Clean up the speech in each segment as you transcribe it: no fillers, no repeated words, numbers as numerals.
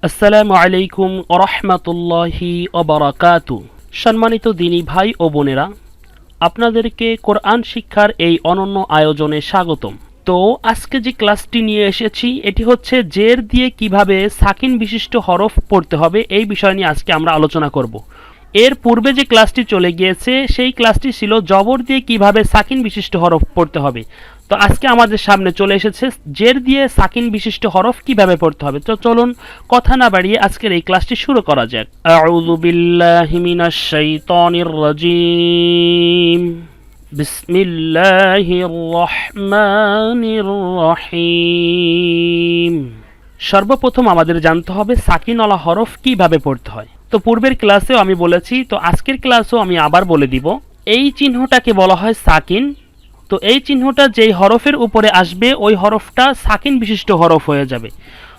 আসসালামু আলাইকুম ওয়া রাহমাতুল্লাহি ওয়া বারাকাতুহু। সম্মানিত দিনী ভাই ও বোনেরা, আপনাদেরকে কোরআন শিক্ষার এই অনন্য আয়োজনে স্বাগতম। তো আজকে যে ক্লাসটি নিয়ে এসেছি এটি হচ্ছে জের দিয়ে কিভাবে সাকিন বিশিষ্ট হরফ পড়তে হবে এই বিষয় নিয়ে আজকে আমরা আলোচনা করব। এর পূর্বে যে ক্লাসটি চলে গিয়েছে সেই ক্লাসটি ছিল জবর দিয়ে কিভাবে সাকিন বিশিষ্ট হরফ পড়তে হবে। তো আজকে আমাদের সামনে চলে এসেছে জের দিয়ে সাকিন বিশিষ্ট হরফ কিভাবে পড়তে হবে। তো চলুন কথা না বাড়িয়ে আজকের এই ক্লাসটি শুরু করা যাক। আউযু বিল্লাহি মিনাশ শাইতানির রাজীম। বিসমিল্লাহির রহমানির রহিম। সর্বপ্রথম আমাদের জানতে হবে সাকিনওয়ালা হরফ কিভাবে পড়তে হয়। তো পূর্বের ক্লাসেও আমি বলেছি, তো আজকের ক্লাসেও আমি আবার বলে দিব। এই চিহ্নটাকে বলা হয় সাকিন। তো এই চিহ্নটা যেই হরফের উপরে আসবে ওই হরফটা সাকিন বিশিষ্ট হরফ হয়ে যাবে।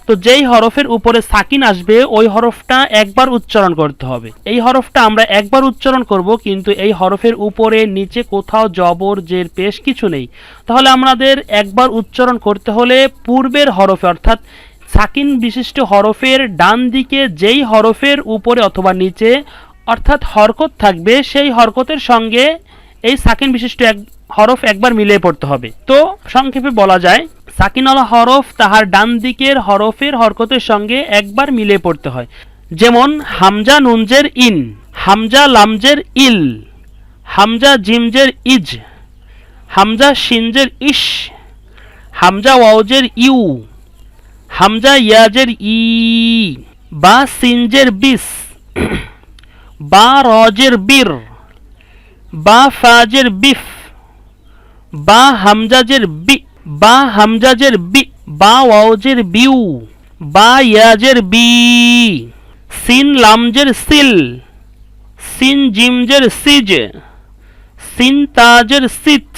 তো যেই হরফের উপরে সাকিন আসবে ওই হরফটা একবার উচ্চারণ করতে হবে। এই হরফটা আমরা একবার উচ্চারণ করব, কিন্তু এই হরফের উপরে নিচে কোথাও জবর জের পেশ কিছু নেই। তাহলে আমাদের একবার উচ্চারণ করতে হলে পূর্বের হরফে অর্থাৎ সাকিন বিশিষ্ট হরফের ডান দিকে যেই হরফের উপরে অথবা নিচে অর্থাৎ হরকত থাকবে সেই হরকতের সঙ্গে এই সাকিন বিশিষ্ট হরফ একবার মিলিয়ে পড়তে হবে। তো সংক্ষেপে বলা যায় সাকিনওয়ালা হরফ তাহার ডান দিকের হরফের হরকতের সঙ্গে একবার মিলিয়ে পড়তে হয়। যেমন হামজা নুনজের ইন, হামজা লামজের ইল, হামজা জিমজের ইজ, হামজা শিনজের ইশ, হামজা ওয়াওজের ইউ, হামজা ইয়াজের ই, বা সিনজের বিস, বা রজের বীর, বা ফাজের বিফ, বা হামজাজের বি, বা হামজাজের বি, বা ওয়াওজের বিউ, বা ইয়াজের বি, সিন লামজের সিল, সিন জিমজের সিজ, সিন তাজের সিত,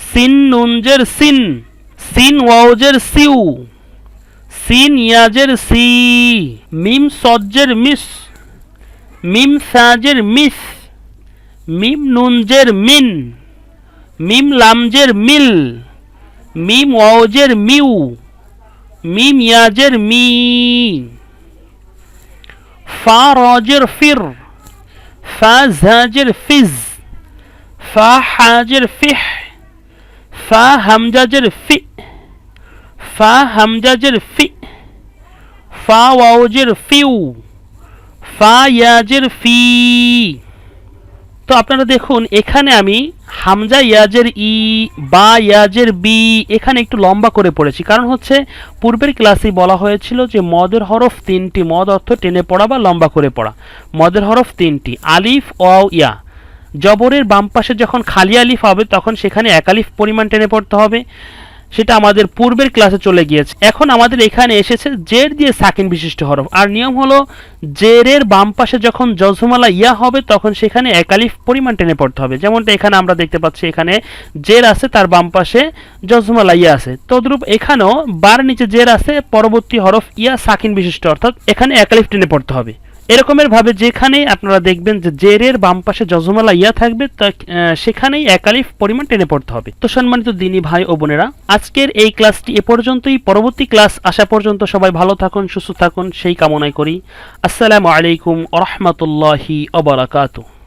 সিন নুনজের সিন, সিন ওয়াওজের সিউ, সিন ইয়াজের সি, মিম সজ্জের মিস, মিম সাজের মিস, মিম নুনজের মিন, মিম লামজের মিল, মিম ওয়াওজের মিউ, মিম ইয়াজের মি, ফা রজের ফির, ফা জাজের ফিজ, ফা হাজের ফিহ, ফা হামজাজের ফি, ফা হামজাজের ফি, ফা ওয়াওজের ফিউ, ফা ইয়াজের ফি। তো আপনারা দেখুন এখানে আমি হামজা ইয়াজের ই, বা ইয়াজের বি এখানে একটু লম্বা করে পড়েছি, কারণ হচ্ছে পূর্বের ক্লাসে বলা হয়েছিল যে মদের হরফ তিনটি, মদ অর্থ টেনে পড়া বা লম্বা করে পড়া। মদের হরফ তিনটি, আলিফ ওয়াও ইয়া। জবরের বাম পাশে যখন খালি আলিফ হবে তখন সেখানে এক আলিফ পরিমাণ টেনে পড়তে হবে, সেটা আমাদের পূর্বের ক্লাসে চলে গিয়েছে। এখন আমাদের এখানে এসেছে জের দিয়ে সাকিন বিশিষ্ট হরফ। আর নিয়ম হলো জেরের বাম পাশে যখন জজমালা ইয়া হবে তখন সেখানে এক আলিফ পরিমাণ টেনে পড়তে হবে। যেমনটা এখানে আমরা দেখতে পাচ্ছি, এখানে জের আছে তার বাম পাশে জজমালা ইয়া আছে, তদ্রূপ এখানেও বার নিচে জের আছে, পরবর্তী হরফ ইয়া সাকিন বিশিষ্ট অর্থাৎ এখানে এক আলিফ টেনে পড়তে হবে। এরকমের ভাবে যেখানে আপনারা দেখবেন যে জেরের বাম পাশে জজমালা ইয়া থাকবে সেখানেই এক আলিফ পরিমাণ টেনে পড়তে হবে। তো সম্মানিত দিনী ভাই ও বোনেরা, আজকের এই ক্লাসটি এ পর্যন্তই। পরবর্তী ক্লাস আসা পর্যন্ত সবাই ভালো থাকুন, সুস্থ থাকুন সেই কামনাই করি। আসসালামু আলাইকুম ওয়া রাহমাতুল্লাহি ওয়া বারাকাতুহু।